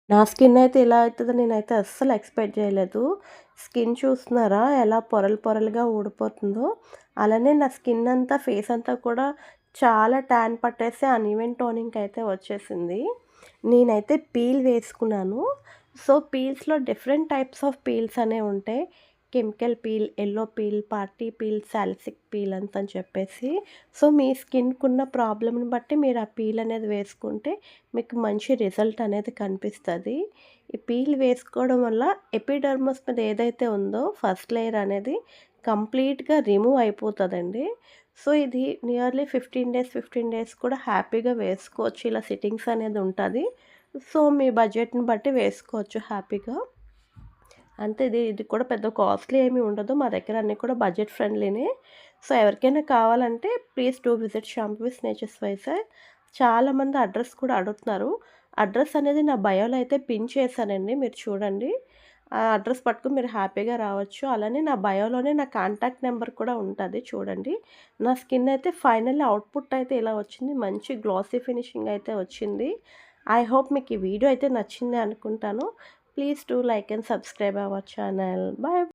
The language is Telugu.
నా స్కిన్ అయితే ఇలా అయితదని నేనైతే అస్సలు ఎక్స్‌పెక్ట్ చేయలేదు. స్కిన్ చూస్తున్నారా ఎలా పొరలు పొరలుగా ఊడిపోతుందో. అలానే నా స్కిన్ అంతా, ఫేస్ అంతా కూడా చాలా టాన్ పట్టేసి అన్‌ఈవెన్ టోనింగ్ అయితే వచ్చేసింది. నేనైతే పీల్ వేసుకున్నాను. సో, పీల్స్‌లో డిఫరెంట్ టైప్స్ ఆఫ్ పీల్స్ అనేవి ఉంటాయి. Chemical peel, yellow peel, party peel, salicylic peel అని చెప్పేసి. సో, మీ స్కిన్‌కున్న ప్రాబ్లమ్‌ని బట్టి మీరు ఆ పీల్ అనేది వేసుకుంటే మీకు మంచి రిజల్ట్ అనేది కనిపిస్తది. ఈ పీల్ వేసుకోవడం వల్ల ఎపిడర్మస్ మీద ఏదైతే ఉందో ఫస్ట్ లేయర్ అనేది కంప్లీట్‌గా రిమూవ్ అయిపోతదండి. సో, ఇది నియర్లీ 15 డేస్ కూడా హ్యాపీగా వేసుకోవచ్చు. ఇలా సిట్టింగ్స్ అనేది ఉంటది. సో, మీ బడ్జెట్‌ని బట్టి వేసుకోవచ్చు హ్యాపీగా. అంతే ఇది కూడా పెద్ద కాస్ట్‌లీ ఏమి ఉండదు. మా దగ్గర అన్నీ కూడా బడ్జెట్ ఫ్రెండ్లీనే. సో, ఎవరికైనా కావాలంటే please do visit shampoo with natures Vizag. చాలామంది అడ్రెస్ కూడా అడుగుతున్నారు. అడ్రెస్ అనేది నా బయోలో అయితే పిన్ చేశానండి. మీరు చూడండి. ఆ అడ్రెస్ పట్టుకొని మీరు హ్యాపీగా రావచ్చు. అలానే నా బయోలోనే నా కాంటాక్ట్ నెంబర్ కూడా ఉంటది చూడండి. నా స్కిన్ అయితే ఫైనల్లీ అవుట్‌పుట్ అయితే ఇలా వచ్చింది. మంచి గ్లాసీ ఫినిషింగ్ అయితే వచ్చింది. ఐ హోప్ మీకు ఈ వీడియో అయితే నచ్చింది అనుకుంటాను. Please do like and subscribe our channel. Bye.